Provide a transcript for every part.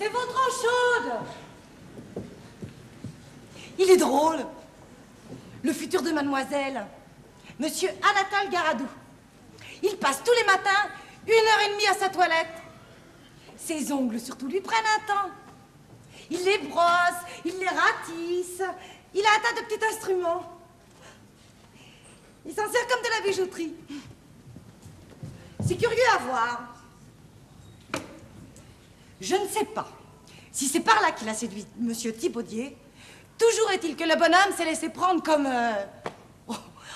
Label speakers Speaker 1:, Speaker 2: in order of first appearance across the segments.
Speaker 1: Et votre eau chaude? Il est drôle. Le futur de mademoiselle, monsieur Anatole Garadou. Il passe tous les matins 1h30 à sa toilette. Ses ongles surtout lui prennent un temps. Il les brosse, il les ratisse. Il a un tas de petits instruments. Il s'en sert comme de la bijouterie. C'est curieux à voir. Je ne sais pas si c'est par là qu'il a séduit monsieur Thibaudier. Toujours est-il que le bonhomme s'est laissé prendre comme... Oh,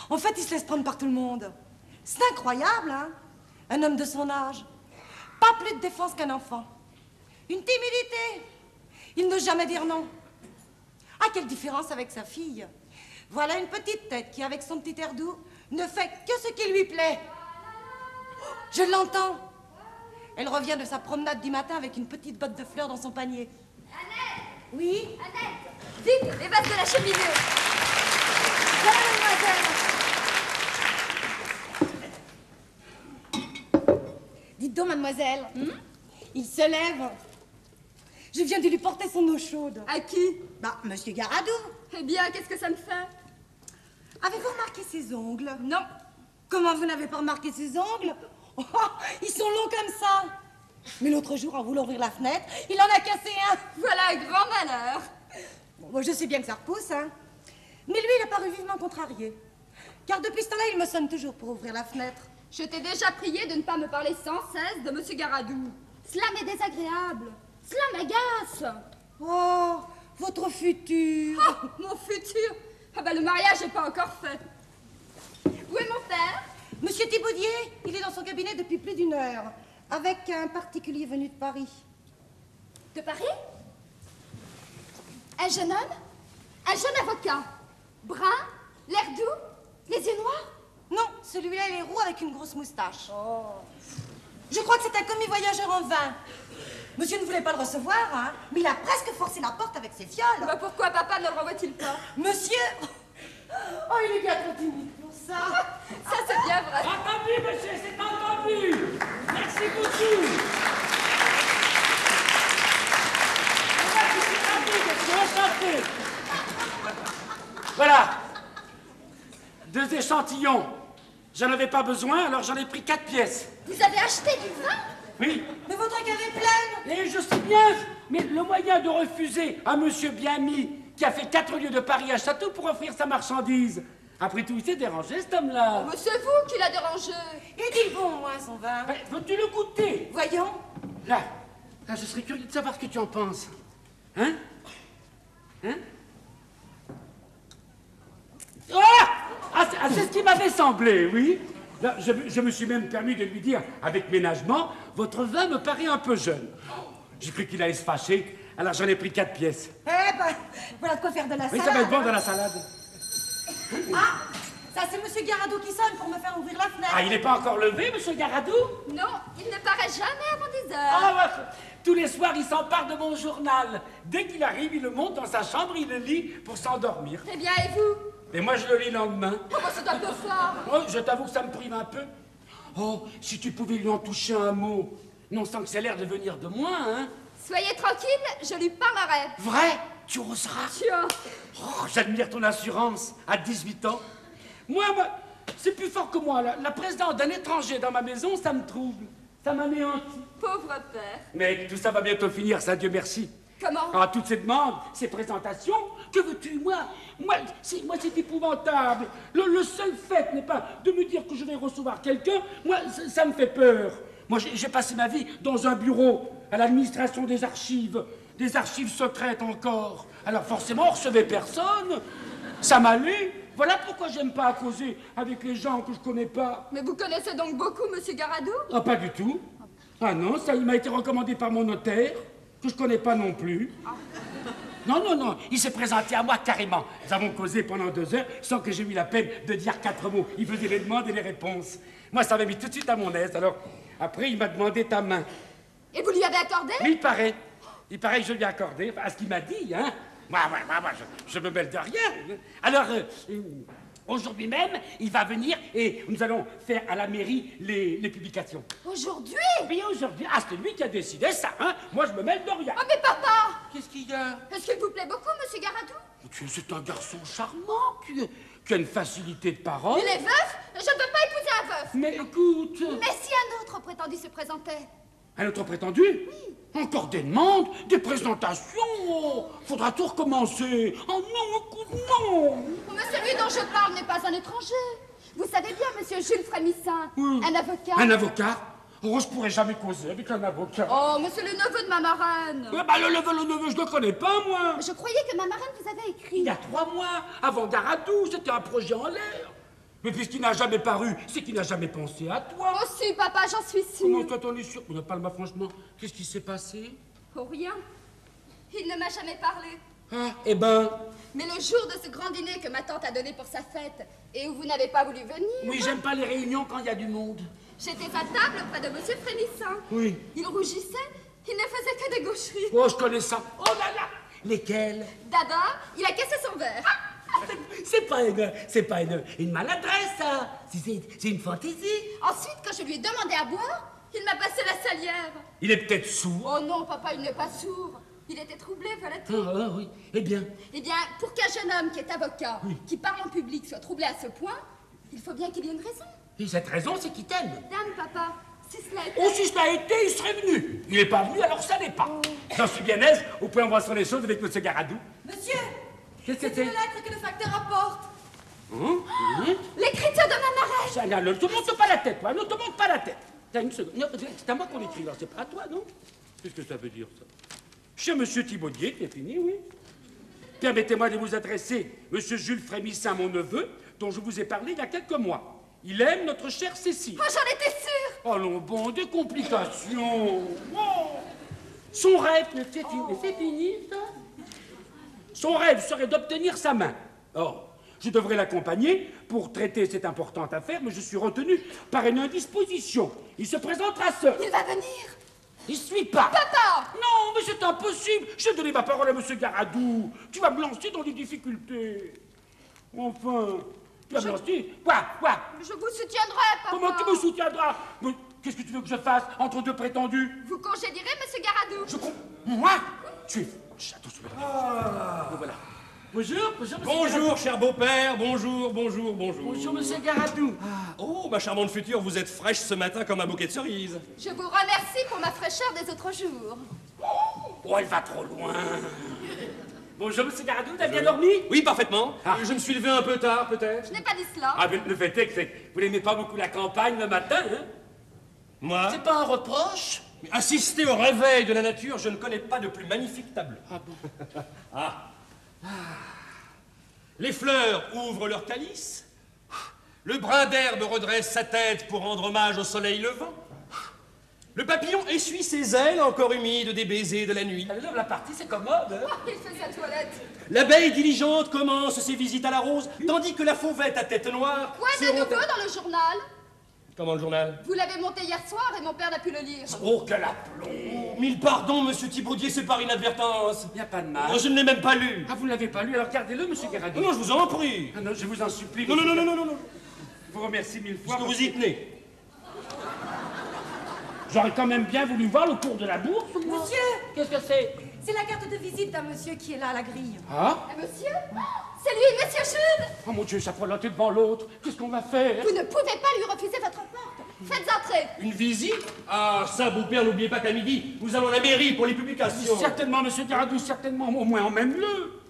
Speaker 1: en fait, il se laisse prendre par tout le monde. C'est incroyable, hein? Un homme de son âge. Pas plus de défense qu'un enfant. Une timidité. Il n'ose jamais dire non. Ah, quelle différence avec sa fille. Voilà une petite tête qui, avec son petit air doux, ne fait que ce qui lui plaît. Je l'entends. Elle revient de sa promenade du matin avec une petite botte de fleurs dans son panier.
Speaker 2: Annette!
Speaker 1: Oui?
Speaker 2: Annette! Vite, les vases de la cheminée! Voilà, mademoiselle!
Speaker 1: Dites donc, mademoiselle. Il se lève. Je viens de lui porter son eau chaude.
Speaker 2: À qui?
Speaker 1: Bah, monsieur Garadou.
Speaker 2: Eh bien, qu'est-ce que ça me fait?
Speaker 1: Avez-vous remarqué ses ongles?
Speaker 2: Non.
Speaker 1: Comment vous n'avez pas remarqué ses ongles? Oh, ils sont longs comme ça. Mais l'autre jour, en voulant ouvrir la fenêtre, il en a cassé un.
Speaker 2: Voilà un grand malheur.
Speaker 1: Bon, moi, je sais bien que ça repousse, hein. Mais lui, il a paru vivement contrarié. Car depuis ce temps-là, il me sonne toujours pour ouvrir la fenêtre.
Speaker 2: Je t'ai déjà prié de ne pas me parler sans cesse de monsieur Garadou. Cela m'est désagréable. Cela m'agace.
Speaker 1: Oh, votre futur.
Speaker 2: Oh, mon futur. Ah ben, le mariage n'est pas encore fait. Où est mon père?
Speaker 1: Monsieur Thibaudier, il est dans son cabinet depuis plus d'1 heure, avec un particulier venu de Paris.
Speaker 2: De Paris? Un jeune homme? Un jeune avocat? Brun? L'air doux? Les yeux noirs?
Speaker 1: Non, celui-là, il est roux avec une grosse moustache. Oh. Je crois que c'est un commis voyageur en vin. Monsieur ne voulait pas le recevoir, hein, mais il a presque forcé la porte avec ses fioles.
Speaker 2: Bah pourquoi papa ne le renvoie-t-il pas?
Speaker 1: Monsieur... Oh, il est bien trop timide pour ça.
Speaker 2: Ça, c'est bien vrai.
Speaker 3: Entendu, monsieur, c'est entendu. Merci beaucoup. Voilà. 2 échantillons. J'en avais pas besoin, alors j'en ai pris 4 pièces.
Speaker 2: Vous avez acheté du vin?
Speaker 3: Oui.
Speaker 1: Mais votre cave est pleine.
Speaker 3: Et je sais bien, mais le moyen de refuser à monsieur bien mis qui a fait 4 lieues de Paris à Château pour offrir sa marchandise. Après tout, il s'est dérangé, cet homme-là.
Speaker 2: Mais c'est vous qui l'a dérangé.
Speaker 1: Est-il bon, moi, son vin?
Speaker 3: Ben, veux-tu le goûter?
Speaker 1: Voyons.
Speaker 3: Là, je serais curieux de savoir ce que tu en penses. Hein? Hein? C'est ce qui m'avait semblé, oui. Là, je me suis même permis de lui dire, avec ménagement, votre vin me paraît un peu jeune. J'ai cru qu'il allait se fâcher, alors j'en ai pris 4 pièces.
Speaker 1: Eh ben, voilà de quoi faire de la
Speaker 3: Oui,
Speaker 1: salade.
Speaker 3: ça va être bon dans la salade.
Speaker 1: Ah, ça c'est monsieur Garadou qui sonne pour me faire ouvrir la fenêtre.
Speaker 3: Ah, il n'est pas encore levé, monsieur Garadou?
Speaker 2: Non, il ne paraît jamais avant 10 heures.
Speaker 3: Ah, ouais. Tous les soirs, il s'empare de mon journal. Dès qu'il arrive, il le monte dans sa chambre, il le lit pour s'endormir.
Speaker 2: Eh bien, et vous?
Speaker 3: Et moi, je le lis le lendemain.
Speaker 2: Comment c'est un peu fort?
Speaker 3: Oh, je t'avoue que ça me prive un peu. Oh, si tu pouvais lui en toucher un mot. Non sans que ça ait l'air de venir de moi, hein.
Speaker 2: Soyez tranquille, je lui parlerai.
Speaker 3: Vrai? Tu oseras?
Speaker 2: Tiens.
Speaker 3: Oh, j'admire ton assurance à 18 ans. Moi, c'est plus fort que moi. La présence d'un étranger dans ma maison, ça me trouble. Ça m'anéantit.
Speaker 2: Pauvre père.
Speaker 3: Mais tout ça va bientôt finir, ça, Dieu merci.
Speaker 2: Comment?
Speaker 3: Ah, toutes ces demandes, ces présentations, que veux-tu? Moi, c'est épouvantable. Le seul fait n'est pas de me dire que je vais recevoir quelqu'un. Moi, ça me fait peur. Moi, j'ai passé ma vie dans un bureau, à l'administration des archives secrètes encore. Alors forcément, on recevait personne. Ça m'allait. Voilà pourquoi j'aime pas causer avec les gens que je connais pas.
Speaker 2: Mais vous connaissez donc beaucoup monsieur Garadou?
Speaker 3: Ah, pas du tout. Ah non, ça, il m'a été recommandé par mon notaire, que je connais pas non plus. Non, il s'est présenté à moi carrément. Nous avons causé pendant 2 heures sans que j'ai eu la peine de dire 4 mots. Il faisait les demandes et les réponses. Moi, ça m'a mis tout de suite à mon aise. Alors, après, il m'a demandé ta main.
Speaker 2: Et vous lui avez accordé?
Speaker 3: Oui, il paraît que je lui ai accordé, à ce qu'il m'a dit, hein. Moi, je me mêle de rien. Alors, Aujourd'hui même, il va venir et nous allons faire à la mairie les publications.
Speaker 2: Aujourd'hui?
Speaker 3: Oui, aujourd'hui. Ah, c'est lui qui a décidé ça, hein. Moi, je me mêle de rien.
Speaker 2: Oh, mais papa!
Speaker 3: Qu'est-ce qu'il y a?
Speaker 2: Est-ce qu'il vous plaît beaucoup, monsieur Garadou?
Speaker 3: C'est un garçon charmant qui a une facilité de parole.
Speaker 2: Il est veuf? Je ne veux pas épouser un veuf.
Speaker 3: Mais écoute...
Speaker 2: Mais si un autre prétendu se présentait?
Speaker 3: Un autre prétendu? Oui. Encore des demandes, des présentations. Oh, faudra tout recommencer. Oh non, écoute, non.
Speaker 2: Mais celui dont je parle n'est pas un étranger. Vous savez bien, monsieur Jules Frémissin,
Speaker 3: oui.
Speaker 2: Un avocat.
Speaker 3: Un avocat? Oh, je pourrais jamais causer avec un avocat.
Speaker 2: Oh, mais c'est le neveu de ma marraine.
Speaker 3: Ouais, bah, le neveu, je le connais pas, moi.
Speaker 2: Je croyais que ma marraine vous avait écrit.
Speaker 3: Il y a 3 mois, avant Garadou, c'était un projet en l'air. Mais puisqu'il n'a jamais paru, c'est qu'il n'a jamais pensé à toi.
Speaker 2: Oh si, papa, j'en suis sûre.
Speaker 3: Comment toi t'en es sûr? Parle-moi franchement, qu'est-ce qui s'est passé?
Speaker 2: Oh, rien. Il ne m'a jamais parlé.
Speaker 3: Ah, eh ben...
Speaker 2: Mais le jour de ce grand dîner que ma tante a donné pour sa fête, et où vous n'avez pas voulu venir...
Speaker 3: Oui, j'aime pas les réunions quand il y a du monde.
Speaker 2: J'étais à table près de monsieur Frémissin.
Speaker 3: Oui.
Speaker 2: Il rougissait, il ne faisait que des gaucheries.
Speaker 3: Oh, je connais ça. Oh là là. Lesquelles?
Speaker 2: D'abord, il a cassé son verre.
Speaker 3: C'est pas une maladresse, ça. C'est une fantaisie.
Speaker 2: Ensuite, quand je lui ai demandé à boire, il m'a passé la salière.
Speaker 3: Il est peut-être sourd.
Speaker 2: Oh non, papa, il n'est pas sourd. Il était troublé, voilà-t-il.
Speaker 3: Oui. Eh bien,
Speaker 2: pour qu'un jeune homme qui est avocat, qui parle en public, soit troublé à ce point, il faut bien qu'il y ait une raison.
Speaker 3: et cette raison, c'est qu'il t'aime.
Speaker 2: Dame, papa, si cela était...
Speaker 3: Oh, si cela a été, il serait venu. Il n'est pas venu, alors ça n'est pas. J'en suis bien aise. Vous pouvez embrasser les choses avec M. Garadou.
Speaker 1: Monsieur,
Speaker 3: Qu'est-ce que
Speaker 1: c'est
Speaker 3: c'est?
Speaker 1: une lettre que le facteur apporte.
Speaker 2: L'écriture de ma marraine.
Speaker 3: Ça, ne te monte pas la tête, toi. Ne te monte pas la tête. T'as une seconde. Non, c'est à moi qu'on écrit, alors c'est pas à toi, non? Qu'est-ce que ça veut dire, ça? Cher Monsieur Thibaudier, c'est fini, oui. Permettez-moi de vous adresser Monsieur Jules Frémissin, mon neveu, dont je vous ai parlé il y a quelques mois. Il aime notre chère Cécile.
Speaker 2: Oh, j'en étais sûre.
Speaker 3: Oh non, bon, des complications. Oh. Son rêve, c'est fini, ça? Son rêve serait d'obtenir sa main. Or, je devrais l'accompagner pour traiter cette importante affaire, mais je suis retenu par une indisposition. Il se présentera seul.
Speaker 2: Il va venir.
Speaker 3: Il suit pas.
Speaker 2: Papa!
Speaker 3: Non, mais c'est impossible. J'ai donné ma parole à M. Garadou. Tu vas me lancer dans des difficultés. Enfin, tu vas me lancer. Quoi?
Speaker 2: Je vous soutiendrai, papa.
Speaker 3: Comment tu me soutiendras? Mais qu'est-ce que tu veux que je fasse entre deux prétendus?
Speaker 2: Vous congédierez M. Garadou.
Speaker 3: Moi? Tu es... Attention. Voilà. Bonjour, monsieur
Speaker 4: Bonjour, cher beau-père, bonjour.
Speaker 3: Bonjour, monsieur Garadou.
Speaker 4: Oh, ma charmante future, vous êtes fraîche ce matin comme un bouquet de cerises.
Speaker 2: Je vous remercie pour ma fraîcheur des autres jours.
Speaker 3: Oh, elle va trop loin. Bonjour, monsieur Garadou, t'as bien dormi?
Speaker 4: Oui, parfaitement. Je me suis levé un peu tard, peut-être.
Speaker 2: Je n'ai pas dit cela.
Speaker 3: Ah, mais le fait est que vous n'aimez pas beaucoup la campagne le matin, hein?
Speaker 4: Moi,
Speaker 3: C'est pas un reproche?
Speaker 4: mais assister au réveil de la nature, je ne connais pas de plus magnifique tableau.
Speaker 3: Ah bon?
Speaker 4: Les fleurs ouvrent leur calice. Le brin d'herbe redresse sa tête pour rendre hommage au soleil levant. Le papillon essuie ses ailes encore humides des baisers de la nuit.
Speaker 3: La partie, c'est commode, hein?
Speaker 2: Oh, il fait sa toilette.
Speaker 4: L'abeille diligente commence ses visites à la rose, tandis que la fauvette à tête noire...
Speaker 2: Quoi de nouveau dans le journal?
Speaker 4: Comment le journal?
Speaker 2: Vous l'avez monté hier soir et mon père n'a pu le lire.
Speaker 3: Oh, quel aplomb!
Speaker 4: Mille pardons, monsieur Thibaudier, c'est par inadvertance.
Speaker 3: Il n'y a pas de mal.
Speaker 4: Oh, je ne l'ai même pas lu.
Speaker 3: Ah, vous ne l'avez pas lu, alors gardez-le, monsieur Garadou.
Speaker 4: Non, je vous en prie.
Speaker 3: Ah non, je vous en supplie.
Speaker 4: Non.
Speaker 3: Je vous remercie 1000 fois.
Speaker 4: Est-ce que vous y tenez?
Speaker 3: J'aurais quand même bien voulu voir le cours de la bourse, moi.
Speaker 1: Monsieur,
Speaker 3: Qu'est-ce que c'est?
Speaker 1: c'est la carte de visite d'un monsieur qui est là à la grille.
Speaker 3: Ah?
Speaker 2: Monsieur? C'est lui, monsieur Jules.
Speaker 3: Oh mon Dieu, ça prend l'un devant l'autre. Qu'est-ce qu'on va faire?
Speaker 2: Vous ne pouvez pas lui refuser votre porte. Faites entrer.
Speaker 4: Une visite? Ah, ça, beau-père, n'oubliez pas qu'à midi, nous allons à la mairie pour les publications.
Speaker 3: Certainement, monsieur Garadou, certainement. Au moins, emmène-le.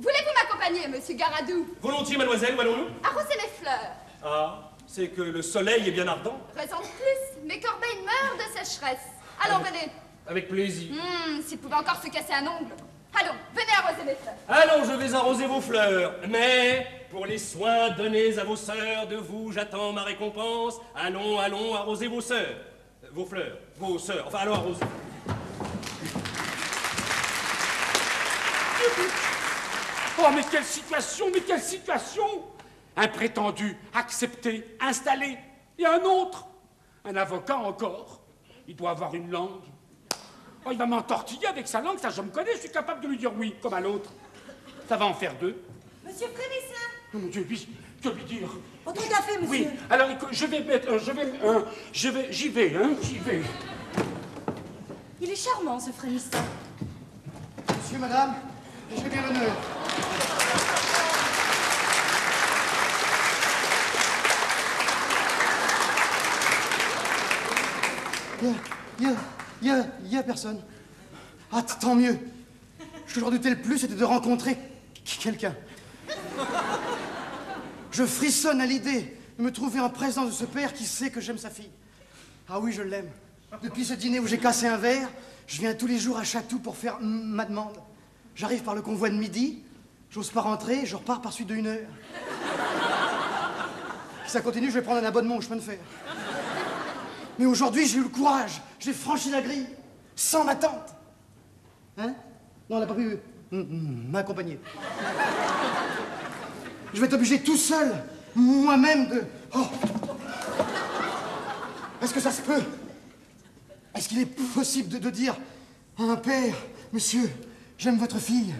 Speaker 2: Voulez-vous m'accompagner, monsieur Garadou?
Speaker 4: Volontiers, mademoiselle, où allons-nous?
Speaker 2: Arroser mes fleurs.
Speaker 4: Ah, c'est que le soleil est bien ardent.
Speaker 2: Raison de plus, mes corbeilles meurent de sécheresse. Allons, venez.
Speaker 4: Avec plaisir.
Speaker 2: S'il pouvait encore se casser un ongle. Allons, venez arroser mes fleurs.
Speaker 4: Allons, je vais arroser vos fleurs, mais pour les soins donnés à vos sœurs, de vous, j'attends ma récompense. Allons, arrosez vos sœurs. Vos fleurs, vos sœurs, enfin, allons arroser.
Speaker 3: Oh, mais quelle situation! Un prétendu, accepté, installé, et un autre, un avocat encore. Il doit avoir une langue. Oh, il va m'entortiller avec sa langue, ça je me connais, je suis capable de lui dire oui, comme à l'autre. Ça va en faire deux.
Speaker 1: Monsieur Frémissin,
Speaker 3: Oh mon Dieu, oui, que lui dire?
Speaker 1: Autre café, monsieur.
Speaker 3: Oui, alors écoute, j'y vais, hein, j'y vais.
Speaker 1: Il est charmant, ce frémissant.
Speaker 5: Monsieur, madame, j'ai bien l'honneur. Il y a personne. Ah, tant mieux. Ce que je redoutais le plus, c'était de rencontrer quelqu'un. Je frissonne à l'idée de me trouver en présence de ce père qui sait que j'aime sa fille. Ah oui, je l'aime. Depuis ce dîner où j'ai cassé un verre, je viens tous les jours à Chatou pour faire ma demande. J'arrive par le convoi de midi, j'ose pas rentrer, je repars par suite de 1 heure. Si ça continue, je vais prendre un abonnement au chemin de fer. Mais aujourd'hui, j'ai eu le courage. J'ai franchi la grille, sans ma tante. Hein? Non, elle n'a pas pu m'accompagner. Je vais être obligé tout seul, moi-même, de... Oh! Est-ce que ça se peut? Est-ce qu'il est possible de dire à un père, monsieur, j'aime votre fille.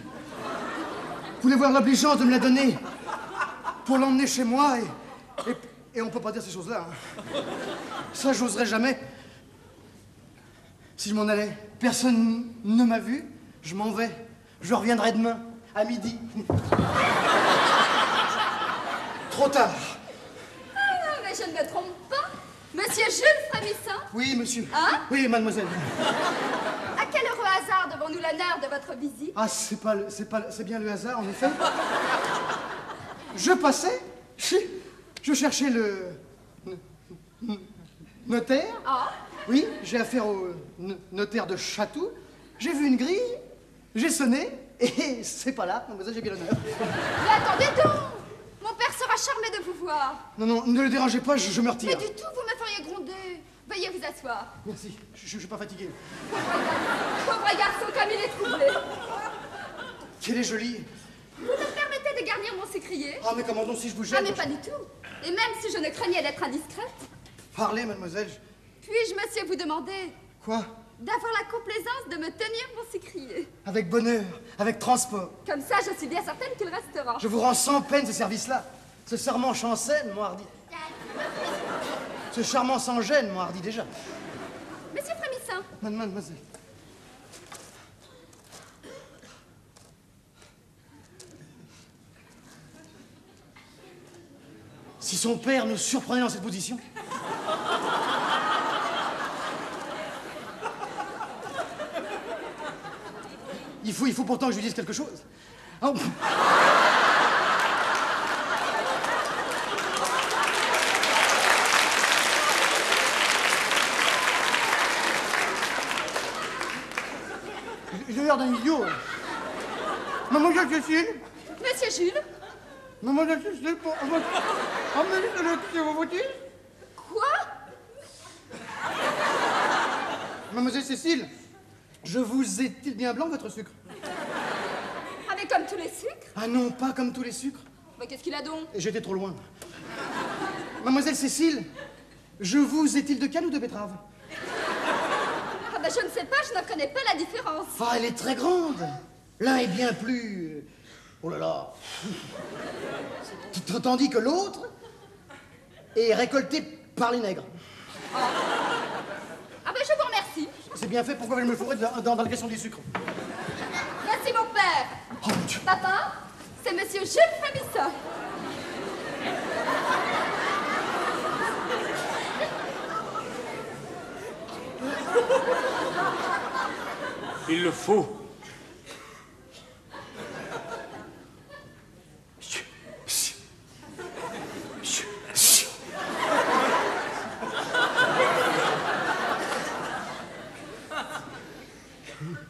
Speaker 5: Voulez-vous avoir l'obligeance de me la donner pour l'emmener chez moi et on peut pas dire ces choses-là. Hein. Ça, j'oserais jamais. Si je m'en allais, personne ne m'a vu, je m'en vais. Je reviendrai demain, à midi. Trop tard.
Speaker 2: Ah, mais je ne me trompe pas. Monsieur Jules Frémissant?
Speaker 5: Oui, monsieur.
Speaker 2: Hein?
Speaker 5: Oui, mademoiselle.
Speaker 2: À quel heureux hasard devons-nous l'honneur de votre visite?
Speaker 5: Ah, c'est bien le hasard, en effet. Je passais, je cherchais le notaire.
Speaker 2: Ah?
Speaker 5: Oui, j'ai affaire au notaire de Chatou. J'ai vu une grille, j'ai sonné, et c'est pas là, mademoiselle, j'ai bien l'honneur.
Speaker 2: Mais attendez donc! Mon père sera charmé de vous voir.
Speaker 5: Non, non, ne le dérangez pas, je me retire.
Speaker 2: Mais du tout, vous me feriez gronder. Veuillez vous asseoir.
Speaker 5: Merci, je suis pas fatigué.
Speaker 2: Pauvre garçon, comme il est troublé.
Speaker 5: Qu'elle est jolie.
Speaker 2: Vous me permettez de garnir mon sucrier?
Speaker 5: Ah, mais comment donc si je vous
Speaker 2: Ah,
Speaker 5: gêne?
Speaker 2: mais pas du tout. Et même si je ne craignais d'être indiscrète,
Speaker 5: Parlez, mademoiselle.
Speaker 2: puis-je, monsieur, vous demander
Speaker 5: Quoi?
Speaker 2: d'avoir la complaisance de me tenir mon sucrier?
Speaker 5: Avec bonheur, avec transport.
Speaker 2: Comme ça, je suis bien certaine qu'il restera.
Speaker 5: Je vous rends sans peine ce service-là. Ce serment chancelle, mon hardi. Ce charmant sans gêne, mon hardi déjà.
Speaker 2: Monsieur Frémissant,
Speaker 5: Mademoiselle. Si son père nous surprenait dans cette position. Il faut pourtant que je lui dise quelque chose. Oh. J'ai l'air d'un idiot. Mademoiselle Cécile.
Speaker 2: monsieur Jules.
Speaker 5: Mademoiselle Cécile, pour emmener de vos voitures.
Speaker 2: Quoi?
Speaker 5: Mademoiselle Cécile, je vous ai-t-il bien blanc, votre sucre?
Speaker 2: Ah, mais comme tous les sucres?
Speaker 5: Ah non, pas comme tous les sucres.
Speaker 2: Mais qu'est-ce qu'il a donc?
Speaker 5: Et j'étais trop loin. Mademoiselle Cécile, je vous est-il de canne ou de betterave?
Speaker 2: Ah, ben je ne sais pas, je ne connais pas la différence.
Speaker 5: Ah, elle est très grande. L'un est bien plus... Oh là là. Tandis que l'autre est récolté par les nègres.
Speaker 2: Ah, ben je vous remercie.
Speaker 5: C'est bien fait, pourquoi je me fourrer dans la question du sucre?
Speaker 2: Voici mon père.
Speaker 5: Oh mon Dieu.
Speaker 2: Papa, c'est monsieur Jules Frémissant.
Speaker 3: Il le faut.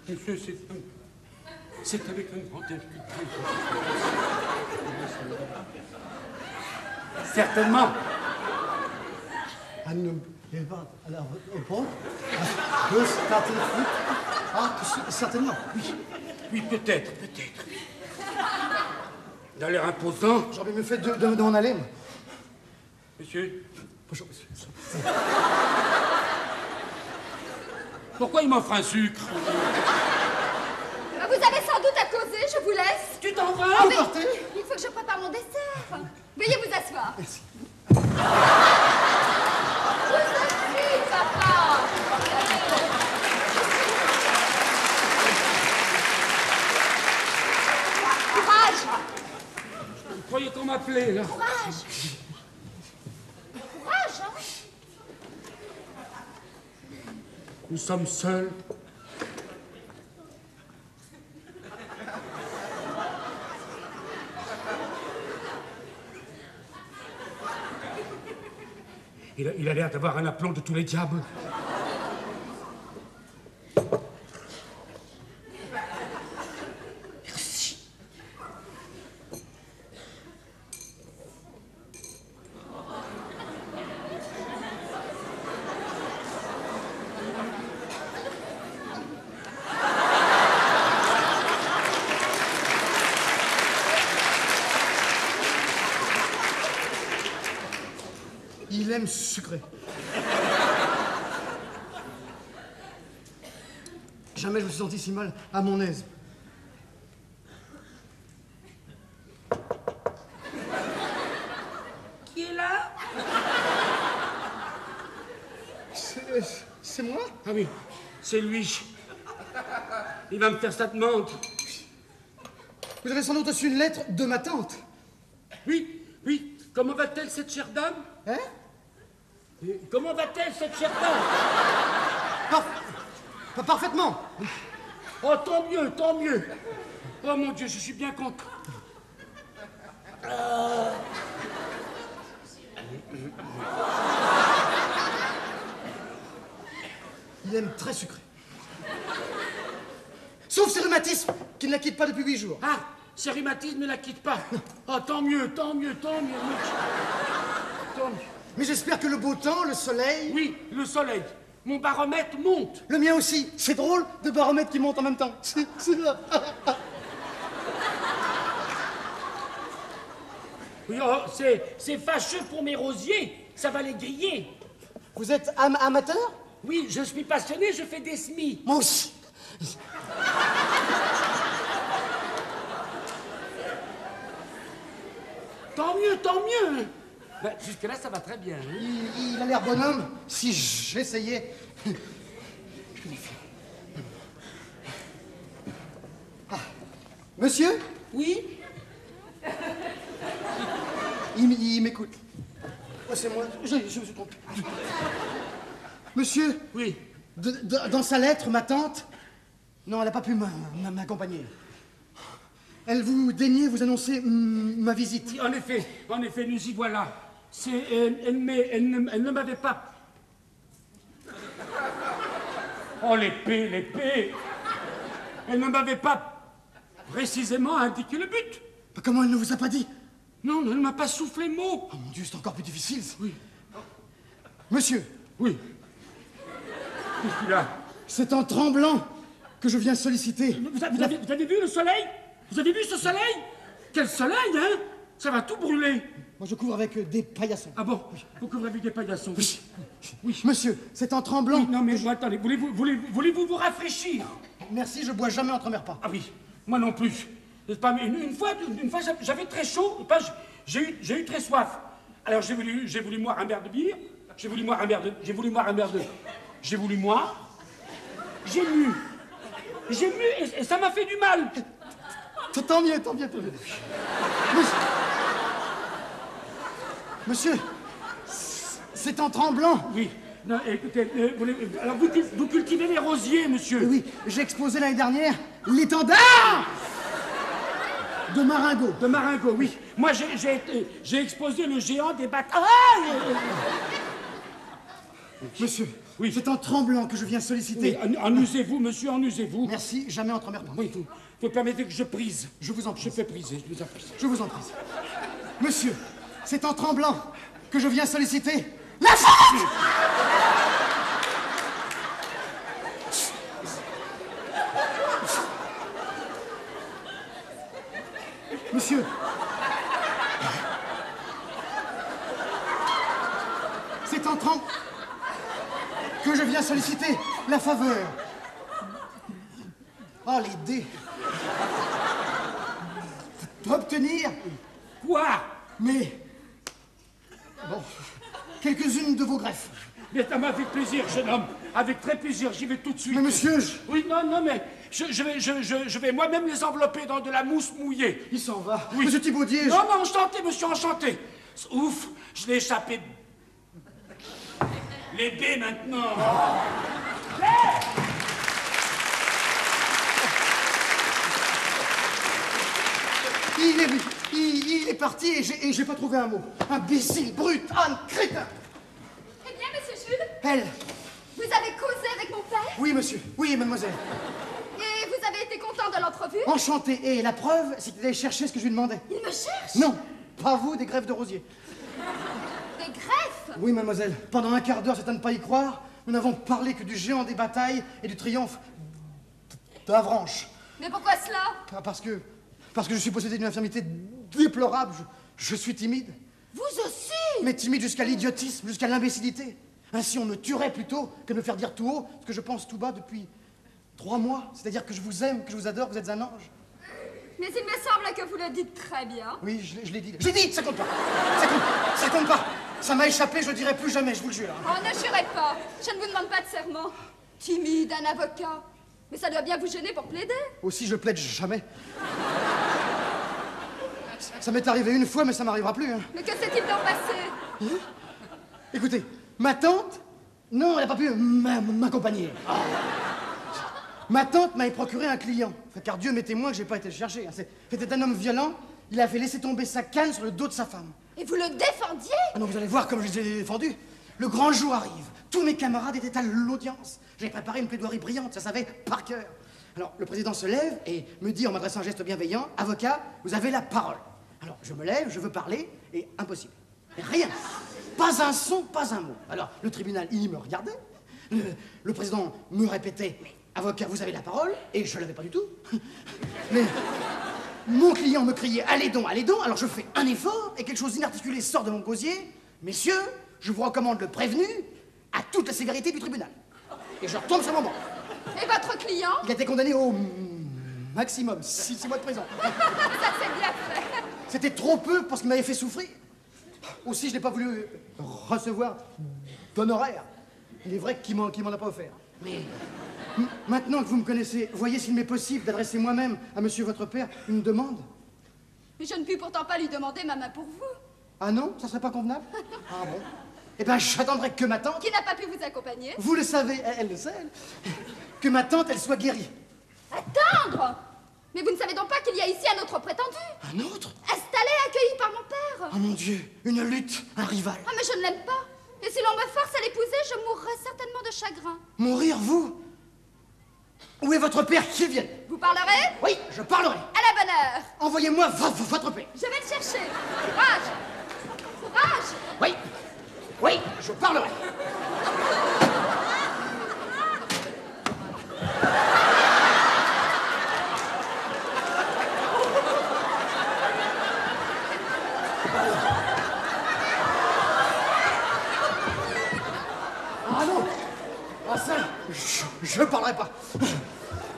Speaker 3: Monsieur, c'est avec un grand invité. Certainement.
Speaker 5: Ah non, il va à la repos. Peut starter le foot. Ah, certainement, oui.
Speaker 3: Oui, peut-être. Il a l'air imposant.
Speaker 5: J'aurais mieux fait de m'en aller, moi.
Speaker 3: Monsieur,
Speaker 5: Bonjour, monsieur.
Speaker 3: pourquoi il m'offre un sucre?
Speaker 2: Vous avez sans doute à causer, je vous laisse.
Speaker 3: Tu t'en vas?
Speaker 2: Ah, mais
Speaker 5: partez?
Speaker 2: il faut que je prépare mon dessert. Veuillez vous asseoir.
Speaker 5: Merci.
Speaker 2: Vous aussi, papa. Courage,
Speaker 3: Vous croyez qu'on m'appelait, là?
Speaker 2: courage. Courage, hein.
Speaker 3: Nous sommes seuls. Il a l'air d'avoir un aplomb de tous les diables.
Speaker 5: Il aime sucré. Jamais je me suis senti si mal à mon aise.
Speaker 3: Qui est là?
Speaker 5: C'est moi?
Speaker 3: Ah oui, c'est lui. Il va me faire sa demande.
Speaker 5: Vous avez sans doute reçu une lettre de ma tante.
Speaker 3: Oui, oui. Comment va-t-elle, cette chère dame?
Speaker 5: Hein?
Speaker 3: Comment va-t-elle, cette chère dame?
Speaker 5: Parfaitement.
Speaker 3: Oh, tant mieux, tant mieux. Oh mon Dieu, je suis bien content.
Speaker 5: Il aime très sucré. Sauf ses rhumatismes, qui ne la quittent pas depuis 8 jours.
Speaker 3: Ah, ce rhumatisme ne la quitte pas. Oh, tant mieux, tant mieux, tant mieux. Tant mieux.
Speaker 5: Mais j'espère que le beau temps, le soleil...
Speaker 3: Oui, le soleil. Mon baromètre monte.
Speaker 5: Le mien aussi. C'est drôle de baromètres qui montent en même temps. C'est là.
Speaker 3: Oui, oh, c'est fâcheux pour mes rosiers. Ça va les griller.
Speaker 5: Vous êtes amateur?
Speaker 3: Oui, je suis passionné, je fais des semis.
Speaker 5: Moi aussi.
Speaker 3: Tant mieux, tant mieux. Ben, jusque-là, ça va très bien. Hein.
Speaker 5: Il a l'air bonhomme. Si j'essayais... Ah. Monsieur?
Speaker 3: Oui?
Speaker 5: Il m'écoute. Oh, c'est moi. Je me suis trompé. Monsieur?
Speaker 3: Oui.
Speaker 5: Dans sa lettre, ma tante... Non, elle n'a pas pu m'accompagner. Elle vous daignait vous annoncer ma visite.
Speaker 3: Oui, en effet, nous y voilà. Elle ne m'avait pas... Oh, l'épée, l'épée! Elle ne m'avait pas précisément indiqué le but.
Speaker 5: Comment elle ne vous a pas dit?
Speaker 3: Non, elle ne m'a pas soufflé mot.
Speaker 5: Oh mon Dieu, c'est encore plus difficile.
Speaker 3: Oui.
Speaker 5: Monsieur,
Speaker 3: Oui. Qu'est-ce qu'il a?
Speaker 5: c'est en tremblant que je viens solliciter.
Speaker 3: Vous avez vu le soleil? Vous avez vu ce soleil? Quel soleil, hein? Ça va tout brûler.
Speaker 5: Moi, je couvre avec des paillassons.
Speaker 3: Ah bon? Vous couvrez avec des paillassons?
Speaker 5: Oui.
Speaker 3: Oui.
Speaker 5: Monsieur, c'est en tremblant.
Speaker 3: Non, mais attendez, voulez-vous vous rafraîchir?
Speaker 5: Merci, je bois jamais entre mes repas.
Speaker 3: Ah oui, moi non plus. C'est pas, mais une fois j'avais très chaud, et pas, j'ai eu très soif. Alors j'ai voulu boire un verre de bière, j'ai voulu boire un verre de... J'ai voulu j'ai mu, et ça m'a fait du mal.
Speaker 5: Tant mieux, tant mieux. Monsieur, c'est en tremblant.
Speaker 3: Oui, non, écoutez, alors vous cultivez les rosiers, monsieur.
Speaker 5: Oui, j'ai exposé l'année dernière l'étendard de Marengo.
Speaker 3: De Marengo, oui. Moi, j'ai exposé le géant des batailles.
Speaker 5: Monsieur,
Speaker 3: Oui.
Speaker 5: c'est en tremblant que je viens solliciter.
Speaker 3: Oui, en usez-vous, monsieur, en usez-vous.
Speaker 5: Merci, jamais entre mes repas.
Speaker 3: Oui, vous permettez que je prise.
Speaker 5: Je vous en prie.
Speaker 3: Je fais priser, je vous en prie.
Speaker 5: Je vous en prie. Monsieur, c'est en tremblant que je viens solliciter la fête. Monsieur, c'est en tremblant que je viens solliciter la faveur. Oh, les dés. obtenir...
Speaker 3: Quoi?
Speaker 5: Mais... Bon, quelques-unes de vos greffes.
Speaker 3: Mais ça m'a fait plaisir, jeune homme. Avec très plaisir, j'y vais tout de suite.
Speaker 5: Mais monsieur,
Speaker 3: Oui, non, mais je vais moi-même les envelopper dans de la mousse mouillée.
Speaker 5: il s'en va.
Speaker 3: Oui.
Speaker 5: Monsieur Thibaudier,
Speaker 3: Non, enchanté, monsieur, enchanté. Ouf, je l'ai échappé. Les baies maintenant.
Speaker 5: il est parti et j'ai pas trouvé un mot. Imbécile, brute, âne, crétin.
Speaker 2: Eh bien, monsieur Jules,
Speaker 5: Elle.
Speaker 2: vous avez causé avec mon père
Speaker 5: Oui, monsieur. Oui, mademoiselle.
Speaker 2: et vous avez été content de l'entrevue?
Speaker 5: Enchanté. Et la preuve, c'est qu'il allait chercher ce que je lui demandais.
Speaker 2: Il me cherche?
Speaker 5: Non, pas vous, des greffes de rosier.
Speaker 2: Des greffes?
Speaker 5: Oui, mademoiselle. Pendant un quart d'heure, c'est à ne pas y croire, nous n'avons parlé que du géant des batailles et du triomphe d'Avranches.
Speaker 2: Mais pourquoi cela?
Speaker 5: Parce que je suis possédé d'une infirmité déplorable. Je suis timide.
Speaker 2: Vous aussi?
Speaker 5: Mais timide jusqu'à l'idiotisme, jusqu'à l'imbécilité. Ainsi, on me tuerait plutôt que de me faire dire tout haut ce que je pense tout bas depuis 3 mois. C'est-à-dire que je vous aime, que je vous adore, que vous êtes un ange.
Speaker 2: Mais il me semble que vous le dites très bien.
Speaker 5: Oui, je l'ai dit. J'ai dit, ça compte pas. Ça compte pas. Ça m'a échappé, je le dirai plus jamais, je vous le jure.
Speaker 2: Oh, ne jurez pas. Je ne vous demande pas de serment. Timide, un avocat. Mais ça doit bien vous gêner pour plaider.
Speaker 5: Aussi, je plaide jamais. Ça m'est arrivé une fois, mais ça m'arrivera plus. Hein.
Speaker 2: Mais que s'est-il donc passé?
Speaker 5: Écoutez, ma tante, non, elle n'a pas pu m'accompagner. Ma tante m'avait procuré un client. Enfin, car Dieu m'est témoin que j'ai pas été le chercher. Hein. C'était un homme violent. Il a fait laisser tomber sa canne sur le dos de sa femme.
Speaker 2: Et vous le défendiez?
Speaker 5: Ah non, vous allez voir comme je les ai défendus. Le grand jour arrive. Tous mes camarades étaient à l'audience. J'avais préparé une plaidoirie brillante, ça savait par cœur. Alors, le président se lève et me dit en m'adressant un geste bienveillant, « Avocat, vous avez la parole. » Alors, je me lève, je veux parler, et impossible. Rien. Pas un son, pas un mot. Alors, le tribunal, il me regardait. Le président me répétait, « Avocat, vous avez la parole. » Et je l'avais pas du tout. Mais mon client me criait, « Allez donc, allez donc. » Alors, je fais un effort, et quelque chose d'inarticulé sort de mon gosier. « Messieurs, je vous recommande le prévenu à toute la sévérité du tribunal. » Et je retombe sur mon banc.
Speaker 2: Et votre client?
Speaker 5: Il a été condamné au maximum, 6 mois de prison.
Speaker 2: Ça, c'est bien fait.
Speaker 5: C'était trop peu parce qu'il m'avait fait souffrir. Aussi, je n'ai pas voulu recevoir d'honoraires. Il est vrai qu'il m'en a pas offert. Mais maintenant que vous me connaissez, voyez s'il m'est possible d'adresser moi-même à monsieur votre père une demande.
Speaker 2: Mais je ne puis pourtant pas lui demander ma main pour vous.
Speaker 5: Ah non, ça serait pas convenable? Ah bon? Eh ben, j'attendrai que ma tante...
Speaker 2: Qui n'a pas pu vous accompagner?
Speaker 5: Vous le savez, elle le sait, elle. Que ma tante, elle soit guérie.
Speaker 2: Attendre? Mais vous ne savez donc pas qu'il y a ici un autre prétendu?
Speaker 5: Un autre?
Speaker 2: Installé, accueilli par mon père.
Speaker 5: Oh mon Dieu, une lutte, un rival.
Speaker 2: Ah, mais je ne l'aime pas. Et si l'on me force à l'épouser, je mourrai certainement de chagrin.
Speaker 5: Mourir, vous? Où est votre père qui vienne?
Speaker 2: Vous parlerez?
Speaker 5: Oui, je parlerai.
Speaker 2: À la bonne heure.
Speaker 5: Envoyez-moi votre père.
Speaker 2: Je vais le chercher. Courage. Courage.
Speaker 5: Oui, oui, je parlerai. Ah non, ah ça, je parlerai pas.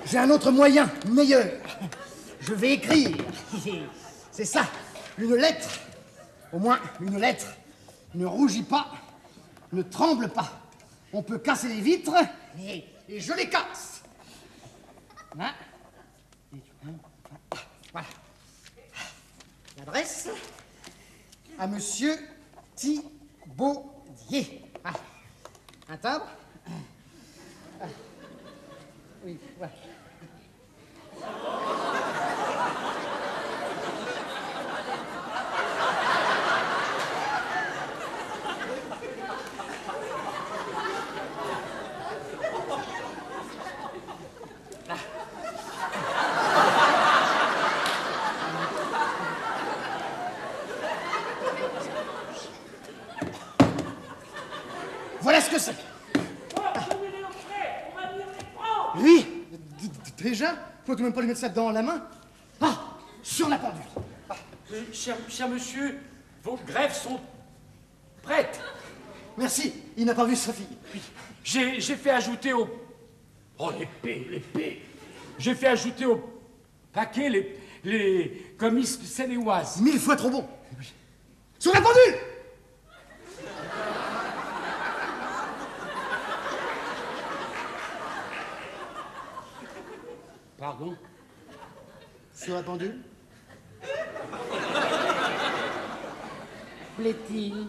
Speaker 5: J'ai un autre moyen, meilleur. Je vais écrire. C'est ça, une lettre. Au moins, une lettre. Ne rougis pas, ne tremble pas. On peut casser les vitres et je les casse. Hein? Voilà. L'adresse à monsieur Thibaudier. Voilà. Un timbre. Oui, voilà. Voilà ce que c'est. Oui, déjà, faut tout de même pas lui mettre ça dans la main. Ah, sur la pendule. Ah.
Speaker 3: Cher monsieur, vos greffes sont prêtes.
Speaker 5: Merci, il n'a pas vu sa fille.
Speaker 3: J'ai fait ajouter au... Oh, l'épée. J'ai fait ajouter au Paquet, les comices sénéoises.
Speaker 5: 1000 fois trop bon. Sur la pendule!
Speaker 3: Pardon?
Speaker 5: Sur la pendule?
Speaker 3: Plaît-il?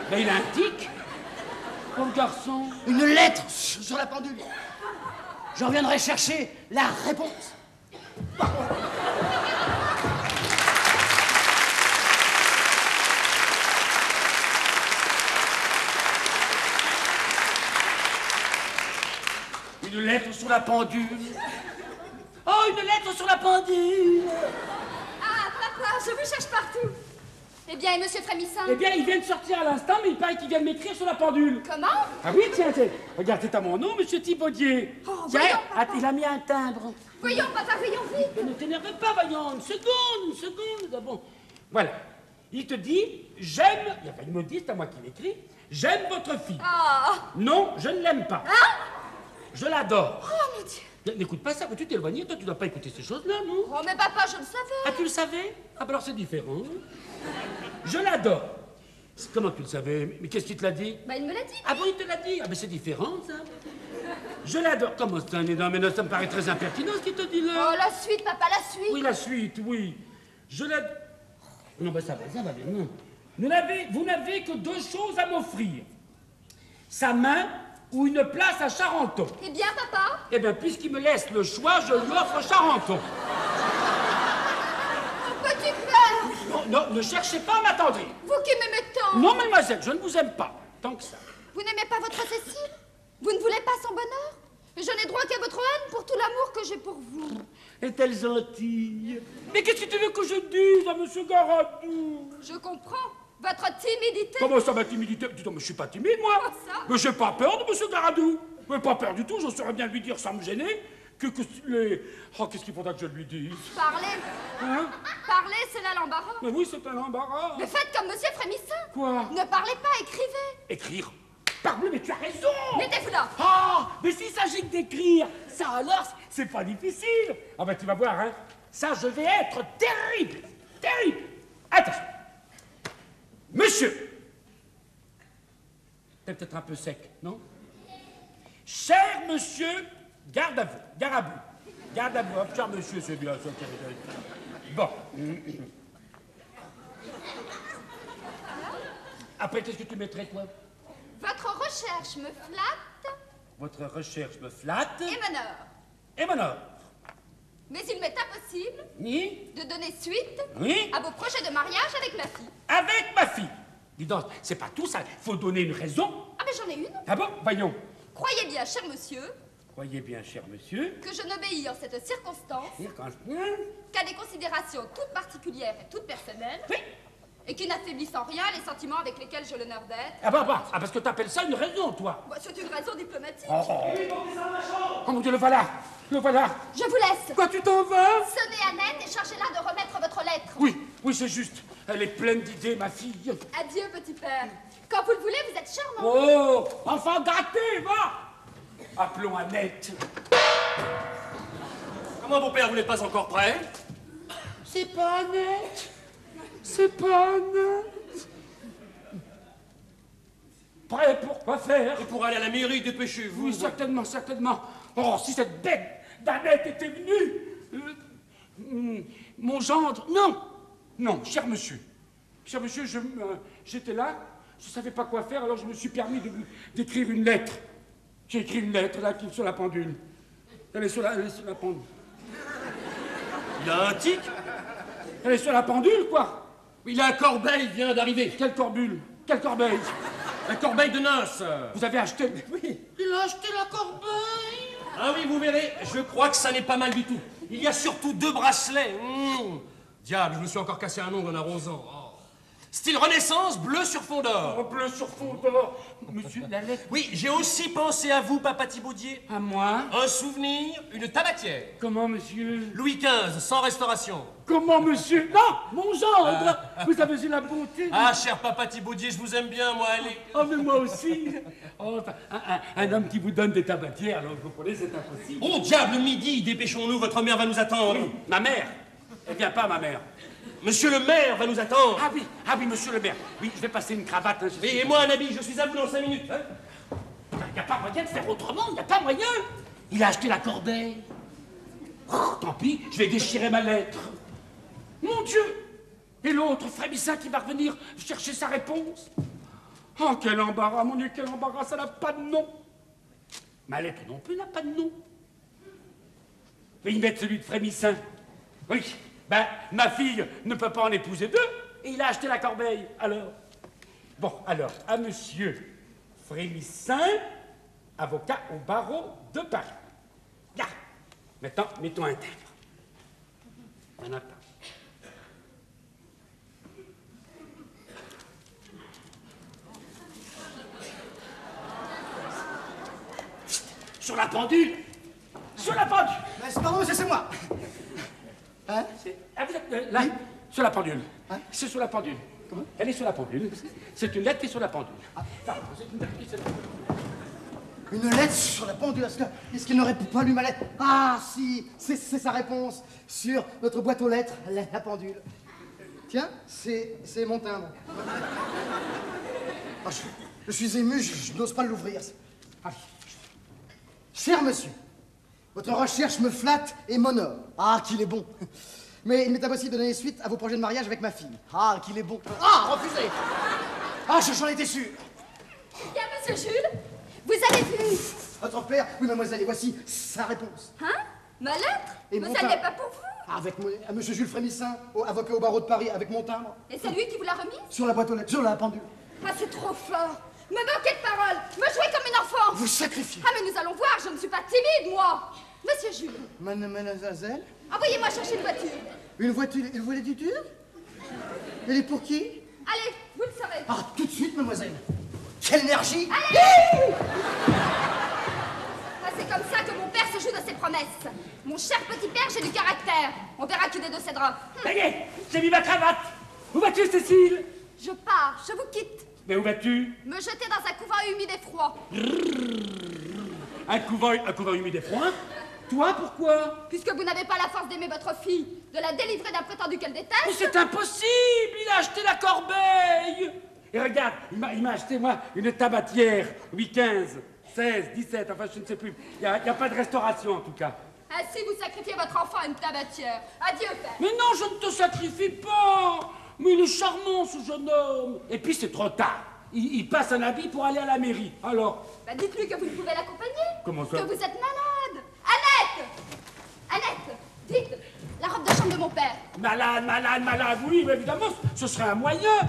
Speaker 3: Ben, il a un tic. Pauvre garçon.
Speaker 5: Une lettre sur la pendule. Je reviendrai chercher la réponse.
Speaker 3: Une lettre sur la pendule. Oh, une lettre sur la pendule.
Speaker 2: Ah, papa, je vous cherche partout. Eh bien, et monsieur Frémissin?
Speaker 3: Eh bien, il vient de sortir à l'instant, mais il paraît qu'il vient de m'écrire sur la pendule.
Speaker 2: Comment?
Speaker 3: Ah oui, tiens, tiens. Regarde, c'est à mon nom, monsieur Thibaudier.
Speaker 2: Oh,
Speaker 3: Tiens,
Speaker 2: voyons, papa.
Speaker 3: il a mis un timbre.
Speaker 2: Voyons, papa, voyons vite.
Speaker 3: Mais ne t'énerve pas, voyons, une seconde. Bon, voilà. Il te dit, j'aime, il me dit, c'est à moi qui l'écris, j'aime votre fille.
Speaker 2: Ah.
Speaker 3: Non, je ne l'aime pas.
Speaker 2: Hein?
Speaker 3: Je l'adore.
Speaker 2: Oh, mon Dieu.
Speaker 3: N'écoute pas ça, tu t'es éloigné, toi tu dois pas écouter ces choses-là, non?
Speaker 2: Oh, mais papa, je le savais.
Speaker 3: Ah, tu le savais? Ah, bah alors c'est différent. Je l'adore. Comment tu le savais? Mais qu'est-ce qu'il te l'a dit?
Speaker 2: Bah, il me l'a dit.
Speaker 3: Ah bon, il te l'a dit? Ah, mais c'est différent, ça. Je l'adore. Comment c'est un énorme? Mais non, ça me paraît très impertinent, ce qu'il te dit là.
Speaker 2: Oh, la suite, papa, la suite.
Speaker 3: Oui, la suite, oui. Je l'adore. Non, bah ça va bien, non. Vous n'avez que 2 choses à m'offrir. Sa main ou une place à Charenton.
Speaker 2: Eh bien, papa.
Speaker 3: Eh bien, puisqu'il me laisse le choix, je lui offre Charenton.
Speaker 2: Petit père.
Speaker 3: Non, non, ne cherchez pas à m'attendrir.
Speaker 2: Vous qui m'aimez tant.
Speaker 3: Non, mademoiselle, je ne vous aime pas. Tant que ça.
Speaker 2: Vous n'aimez pas votre Cécile? Vous ne voulez pas son bonheur? Je n'ai droit qu'à votre haine pour tout l'amour que j'ai pour vous.
Speaker 3: Est-elle gentille? Mais qu'est-ce que tu veux que je dise à monsieur Garadou?
Speaker 2: Je comprends. Votre timidité.
Speaker 3: Comment ça, ma timidité? Dis donc, mais je suis pas timide, moi.
Speaker 2: Comment ça?
Speaker 3: Mais j'ai pas peur de monsieur Garadou. Mais pas peur du tout, je saurais bien lui dire sans me gêner que les... Oh, qu'est-ce qu'il faudra que je lui dise?
Speaker 2: Parlez.
Speaker 3: Hein?
Speaker 2: Parlez, c'est là l'embarras.
Speaker 3: Mais oui, c'est un embarras.
Speaker 2: Mais faites comme monsieur Frémissin.
Speaker 3: Quoi?
Speaker 2: Ne parlez pas, écrivez.
Speaker 3: Écrire? Parbleu, mais tu as raison!
Speaker 2: Mettez-vous là.
Speaker 3: Ah, mais s'il s'agit que d'écrire, ça alors, c'est pas difficile. Ah ben tu vas voir, hein. Ça, je vais être terrible, terrible. Attention. Monsieur. T'es peut-être un peu sec, non? Cher monsieur, garde à vous, garabou. Garde à vous, hop, cher monsieur, c'est bien ça. Bon. Après, qu'est-ce que tu mettrais, toi?
Speaker 2: Votre recherche me flatte
Speaker 3: Votre recherche me flatte
Speaker 2: et m'honore.
Speaker 3: et m'honore.
Speaker 2: Mais il m'est impossible
Speaker 3: Oui,
Speaker 2: de donner suite
Speaker 3: oui,
Speaker 2: à vos projets de mariage avec ma fille.
Speaker 3: avec ma fille. Dis donc, c'est pas tout ça, il faut donner une raison.
Speaker 2: Ah, mais j'en ai une.
Speaker 3: Ah bon, voyons.
Speaker 2: Croyez bien, cher monsieur,
Speaker 3: Croyez bien, cher monsieur,
Speaker 2: que je n'obéis en cette circonstance
Speaker 3: circonstance,
Speaker 2: qu'à des considérations toutes particulières et toutes personnelles,
Speaker 3: oui.
Speaker 2: et qui n'affaiblissent en rien les sentiments avec lesquels j'ai l'honneur d'être.
Speaker 3: Ah bah, parce que t'appelles ça une raison, toi.
Speaker 2: Bah, c'est une raison diplomatique.
Speaker 3: Oh mon Dieu, le voilà, le voilà.
Speaker 2: Je vous laisse.
Speaker 3: Quoi, tu t'en vas?
Speaker 2: Sonnez Annette et chargez-la de remettre votre lettre.
Speaker 3: Oui, oui, c'est juste. Elle est pleine d'idées, ma fille.
Speaker 2: Adieu, petit père. Quand vous le voulez, vous êtes charmant.
Speaker 3: Oh, enfant gâté, va. Appelons Annette.
Speaker 4: Comment, mon père, vous n'êtes pas encore prêt?
Speaker 3: C'est pas Annette. C'est pas Annette. Prêt pour quoi faire?
Speaker 4: Et pour aller à la mairie, dépêchez-vous.
Speaker 3: Oui, certainement, certainement. Oh, si cette bête d'Annette était venue. Mon gendre. Non, non, cher monsieur. Cher monsieur, j'étais là, je ne savais pas quoi faire, alors je me suis permis d'écrire une lettre. J'ai écrit une lettre là, qui est sur la pendule. Elle est sur la pendule.
Speaker 4: Il a un tic.
Speaker 3: Elle est sur la pendule, quoi.
Speaker 4: Il a un corbeil, vient d'arriver.
Speaker 3: Quelle corbule? Quelle corbeille?
Speaker 4: Un corbeil de noces.
Speaker 3: Vous avez acheté...
Speaker 4: Oui.
Speaker 3: Il a acheté la corbeille.
Speaker 4: Ah oui, vous verrez, je crois que ça n'est pas mal du tout. Il y a surtout 2 bracelets. Diable, je me suis encore cassé un ongle en arrosant. Oh. Style Renaissance, bleu sur fond d'or.
Speaker 3: Oh, bleu sur fond d'or. Monsieur, la lettre.
Speaker 4: Oui, j'ai aussi pensé à vous, papa Thibaudier.
Speaker 3: À moi?
Speaker 4: Un souvenir, une tabatière.
Speaker 3: Comment, monsieur?
Speaker 4: Louis XV, sans restauration.
Speaker 3: Comment, monsieur? Non, mon gendre. Vous avez eu la bonté.
Speaker 4: Ah, cher papa Thibaudier, je vous aime bien, moi, allez.
Speaker 3: Oh, mais moi aussi. Oh, un homme qui vous donne des tabatières, alors vous comprenez, c'est impossible.
Speaker 4: Oh, diable, midi, dépêchons-nous, votre mère va nous attendre.
Speaker 3: Oui, ma mère. Elle vient pas, ma mère.
Speaker 4: Monsieur le maire va nous attendre.
Speaker 3: Ah oui, monsieur le maire. Oui, je vais passer une cravate. Hein,
Speaker 4: Et moi un habit, je suis à vous dans 5 minutes. Hein.
Speaker 3: Il n'y a pas moyen de faire autrement, il n'y a pas moyen. Il a acheté la corbeille. Oh, tant pis, je vais déchirer ma lettre. Mon Dieu! Et l'autre, frémissant, qui va revenir chercher sa réponse. Oh, quel embarras, mon Dieu, quel embarras, ça n'a pas de nom. Ma lettre non plus n'a pas de nom. Mais ils mettent celui de frémissant. Oui, ben, ma fille ne peut pas en épouser deux, et il a acheté la corbeille, alors. Bon, alors, à monsieur Frémissant, avocat au barreau de Paris. Là. Maintenant, mettons un timbre. Un attend. Sur la pendule. Sur la pendule.
Speaker 5: Pardon, monsieur, c'est moi. Hein?
Speaker 3: Ah, vous êtes là,
Speaker 5: oui.
Speaker 3: Sur la pendule.
Speaker 5: Hein?
Speaker 3: C'est sur la pendule. Comment? Elle est sur la pendule. C'est une lettre qui est sur la pendule. Ah, pardon, c'est une lettre qui est sur la pendule.
Speaker 5: Une lettre sur la pendule. Est-ce qu'il n'aurait pas lu ma lettre? Ah, si, c'est sa réponse. Sur notre boîte aux lettres, la pendule. Tiens, c'est mon timbre. Ah, je suis ému, je n'ose pas l'ouvrir. Ah. Cher monsieur, votre recherche me flatte et m'honore. Ah, qu'il est bon. Mais il m'est impossible de donner suite à vos projets de mariage avec ma fille. Ah, qu'il est bon. Ah, refusé. Ah, j'en étais sûr.
Speaker 2: Bien, monsieur Jules, vous avez vu?
Speaker 5: Votre père, oui, mademoiselle, et voici sa réponse.
Speaker 2: Hein? Ma lettre?
Speaker 5: Et
Speaker 2: Mais
Speaker 5: mon
Speaker 2: ça
Speaker 5: timbre.
Speaker 2: n'est pas pour vous.
Speaker 5: Ah, avec à monsieur Jules Frémissant, avocat au barreau de Paris, avec mon timbre.
Speaker 2: Et c'est lui qui vous l'a remise?
Speaker 5: Sur la boîte aux lettres, sur la pendule.
Speaker 2: Ah, c'est trop fort. Me moquer de parole, me jouer comme une enfant.
Speaker 5: Vous sacrifiez.
Speaker 2: Ah, mais nous allons voir, je ne suis pas timide, moi. Monsieur Jules,
Speaker 5: Mademoiselle,
Speaker 2: envoyez-moi chercher une voiture.
Speaker 5: une voiture, Elle est pour qui?
Speaker 2: Allez, vous le saurez.
Speaker 5: Ah, tout de suite, mademoiselle. Quelle énergie!
Speaker 2: Allez! Ah, c'est comme ça que mon père se joue de ses promesses. Mon cher petit père, j'ai du caractère. On verra qui des deux cédera.
Speaker 3: Ça y est, j'ai mis ma cravate. Où vas-tu, Cécile?
Speaker 2: Je pars, je vous quitte.
Speaker 3: Mais où vas-tu?
Speaker 2: Me jeter dans un couvent humide et froid.
Speaker 3: Un couvent humide et froid? Toi, pourquoi?
Speaker 2: Puisque vous n'avez pas la force d'aimer votre fille, de la délivrer d'un prétendu qu'elle
Speaker 3: Mais
Speaker 2: déteste.
Speaker 3: c'est impossible! Il a acheté la corbeille! Et regarde, il m'a acheté, moi, une tabatière. Louis XV, 16, 17, enfin, je ne sais plus. Il n'y a pas de restauration, en tout cas.
Speaker 2: Ainsi, vous sacrifiez votre enfant à une tabatière. Adieu, père.
Speaker 3: Mais non, je ne te sacrifie pas! Mais il est charmant, ce jeune homme! Et puis, c'est trop tard. Il passe un habit pour aller à la mairie. Alors?
Speaker 2: Bah, dites-lui que vous ne pouvez l'accompagner.
Speaker 3: Comment ça?
Speaker 2: Que vous êtes malade. Annette! Annette, dites, la robe de chambre de mon père.
Speaker 3: Malade, oui, mais évidemment, ce serait un moyen.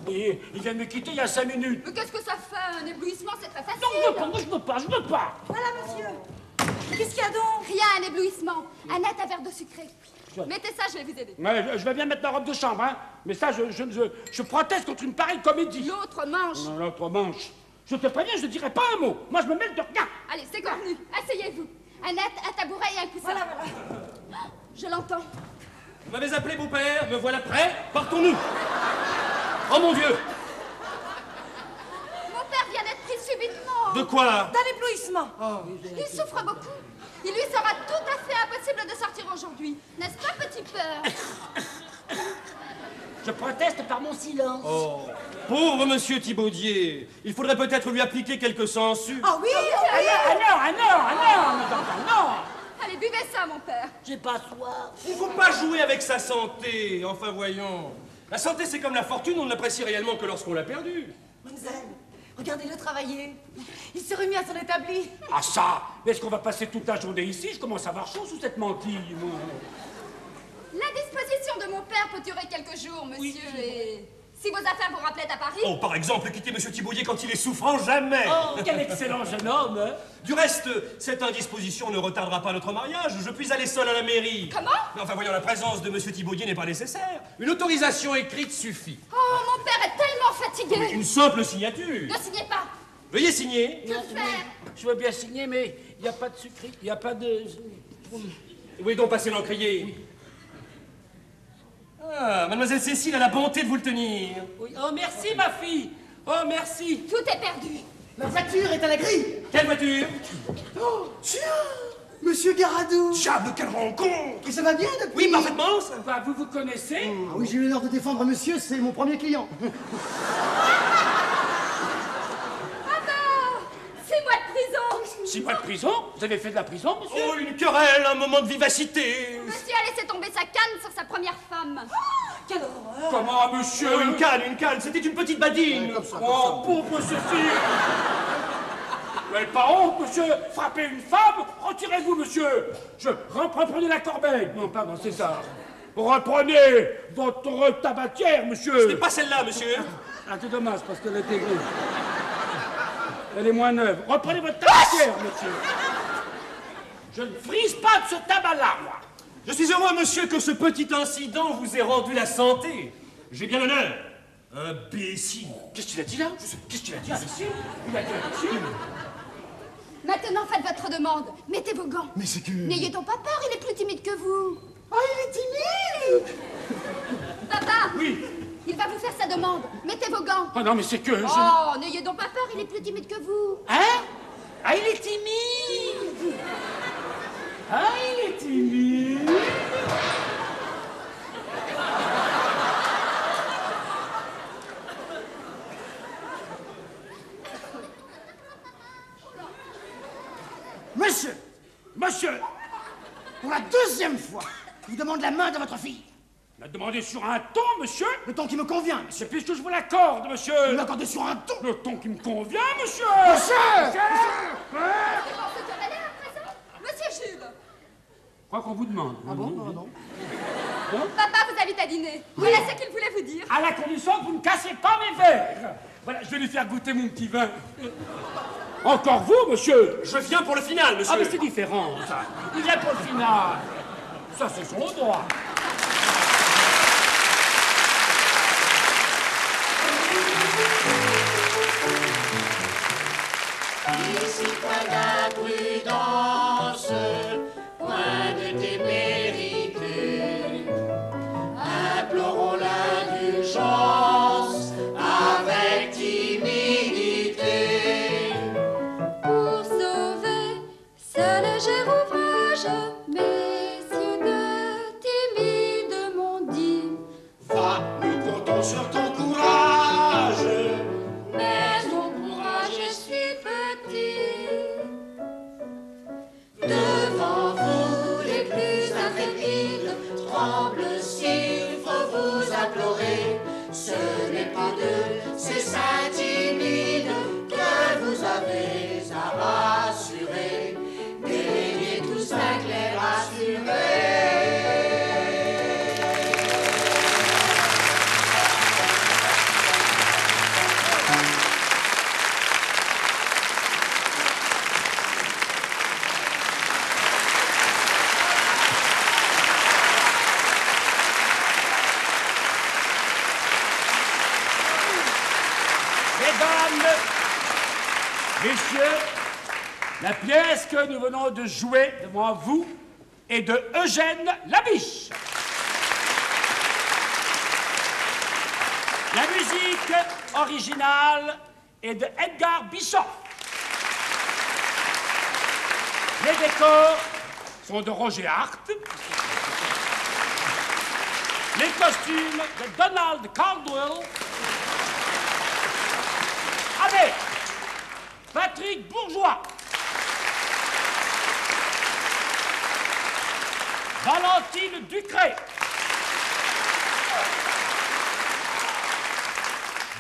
Speaker 3: Et il vient de me quitter il y a 5 minutes.
Speaker 2: Mais qu'est-ce que ça fait? Un éblouissement, c'est très facile.
Speaker 3: Non, je veux pas.
Speaker 1: Voilà, monsieur. Qu'est-ce qu'il y a donc?
Speaker 2: Rien, un éblouissement. Annette, un verre de sucré. Mettez ça, je vais vous aider.
Speaker 3: Ouais, je vais bien mettre ma robe de chambre, hein. Mais ça, je proteste contre une pareille comédie.
Speaker 2: L'autre manche.
Speaker 3: Non, l'autre manche. Je te préviens, je ne dirai pas un mot. Moi, je me mêle de rien.
Speaker 2: Allez, c'est convenu. Asseyez-vous. Annette, un tabouret et un coussin.
Speaker 1: Voilà.
Speaker 2: Je l'entends.
Speaker 4: Vous m'avez appelé, beau-père, me voilà prêt, partons-nous. Oh mon Dieu!
Speaker 2: Mon père vient d'être pris subitement.
Speaker 4: De quoi?
Speaker 1: D'un éblouissement.
Speaker 2: Il souffre beaucoup. Il lui sera tout à fait impossible de sortir aujourd'hui. N'est-ce pas, petit peur?
Speaker 3: Je proteste par mon silence.
Speaker 4: Oh, pauvre monsieur Thibaudier, il faudrait peut-être lui appliquer quelques censures.
Speaker 1: Ah oui,
Speaker 3: Non.
Speaker 2: Allez, buvez ça, mon père.
Speaker 3: J'ai pas soif.
Speaker 4: Il faut pas jouer avec sa santé, enfin voyons. La santé, c'est comme la fortune, on ne l'apprécie réellement que lorsqu'on l'a perdue.
Speaker 1: Mademoiselle, regardez-le travailler. Il s'est remis à son établi.
Speaker 3: Ah ça! Est-ce qu'on va passer toute la journée ici? Je commence à avoir chaud sous cette mantille, moi.
Speaker 2: La disposition de mon père peut durer quelques jours, monsieur,
Speaker 3: Oui.
Speaker 2: et Si vos affaires vous rappelaient à Paris...
Speaker 4: Oh, par exemple, quitter Monsieur Thibaudier quand il est souffrant, jamais.
Speaker 3: Oh, quel excellent jeune homme, hein.
Speaker 4: Du reste, cette indisposition ne retardera pas notre mariage. Je puis aller seul à la mairie.
Speaker 2: Comment?
Speaker 4: Mais enfin, voyons, la présence de Monsieur Thibaudier n'est pas nécessaire. Une autorisation écrite suffit.
Speaker 2: Oh, mon père est tellement fatigué.
Speaker 4: Une simple signature.
Speaker 2: Ne signez pas.
Speaker 4: Veuillez signer.
Speaker 2: Que faire?
Speaker 3: Je veux bien signer, mais il n'y a pas de sucrerie, il n'y a pas de...
Speaker 4: Où est donc passé l'encrier? Ah, mademoiselle Cécile a la bonté de vous le tenir.
Speaker 3: Oui. Oh, merci, ma fille. Oh, merci.
Speaker 2: Tout est perdu.
Speaker 5: La voiture est à la grille.
Speaker 4: Quelle voiture?
Speaker 5: Oh, tiens, Monsieur Garadou.
Speaker 4: Diable, quelle rencontre!
Speaker 5: Et ça va bien depuis?
Speaker 4: Oui, parfaitement, ça.
Speaker 3: Bah, vous vous connaissez?
Speaker 5: Ah oui, j'ai eu l'honneur de défendre monsieur, c'est mon premier client.
Speaker 2: Papa, 6 mois de prison.
Speaker 3: 6 mois de prison? Vous avez fait de la prison, monsieur?
Speaker 4: Oh, une querelle, un moment de vivacité.
Speaker 2: Monsieur a laissé tomber sa canne sur sa première femme.
Speaker 1: Quelle horreur!
Speaker 3: Comment, monsieur?
Speaker 4: Oh, une canne, c'était une petite badine.
Speaker 3: Oh, pauvre Cécile. Vous n'avez pas honte, monsieur? Frapper une femme? Retirez-vous, monsieur. Reprenez la corbeille. Non, pardon, c'est ça. Reprenez votre tabatière, monsieur.
Speaker 4: Ce n'est pas celle-là, monsieur.
Speaker 3: Ah, c'est dommage, parce qu'elle était grise. Elle est moins neuve. Reprenez votre tabatière, monsieur. Je ne frise pas de ce tabac-là, moi.
Speaker 4: Je suis heureux, monsieur, que ce petit incident vous ait rendu la santé. J'ai bien l'honneur. Imbécile.
Speaker 3: Qu'est-ce qu'il a dit, là? Qu'est-ce qu'il a dit, imbécile? Il a dit imbécile?
Speaker 2: Maintenant, faites votre demande. Mettez vos gants.
Speaker 5: Mais c'est que...
Speaker 2: N'ayez donc pas peur, il est plus timide que vous.
Speaker 5: Ah, il est timide.
Speaker 2: Papa,
Speaker 3: Oui.
Speaker 2: il va vous faire sa demande. Mettez vos gants.
Speaker 3: Oh non, mais c'est que...
Speaker 2: Oh, n'ayez donc pas peur, il est plus timide que vous.
Speaker 3: Hein? Ah, il est timide! Ah, il est timide!
Speaker 5: Monsieur,
Speaker 3: Monsieur,
Speaker 5: pour la deuxième fois, je vous demande la main de votre fille.
Speaker 3: la demandé sur un ton, monsieur?
Speaker 5: Le ton qui me convient, monsieur.
Speaker 3: C'est puisque je vous l'accorde, monsieur!
Speaker 5: Vous l'accordez sur un ton.
Speaker 3: Le ton qui me convient, monsieur!
Speaker 5: Monsieur!
Speaker 2: Vous pensez que elle est à présent? Monsieur Jules.
Speaker 3: Quoi qu'on vous demande.
Speaker 5: Ah bon, pardon.
Speaker 2: Papa vous invite à dîner. Voilà ce qu'il voulait vous dire.
Speaker 3: À la condition que vous ne cassiez pas mes verres! Voilà, je vais lui faire goûter mon petit vin. Encore vous, monsieur?
Speaker 4: Je viens pour le final, monsieur.
Speaker 3: Ah, mais c'est différent, ça. Il vient pour le final. Ça, c'est son droit.
Speaker 6: Ici, point d'imprudence, point de témérité. Implorons l'indulgence avec timidité.
Speaker 2: Pour sauver ce léger ouvrage, messieurs de timide m'ont dit.
Speaker 6: Va, nous comptons sur ton courage.
Speaker 2: Mais mon courage est si petit.
Speaker 6: Devant vous, les plus intrépides tremblent s'il faut vous implorer. Ce n'est pas d'eux, ces saints timides que vous avez à rassurer. Ayez tous un clair assuré.
Speaker 3: Mesdames, messieurs, la pièce que nous venons de jouer devant vous est de Eugène Labiche. La musique originale est de Edgar Bischoff. Les décors sont de Roger Hart. Les costumes de Donald Caldwell. Avec Patrick Bourgeois, Valentine Ducré,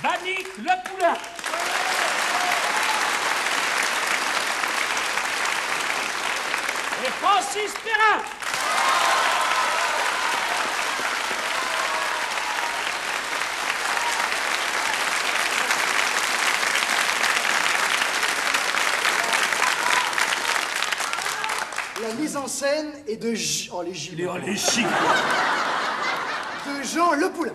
Speaker 3: Vannick Lepoulin, et Francis Perrin.
Speaker 5: mise en scène est de
Speaker 3: Les chics.
Speaker 5: de Jean Le Poulain.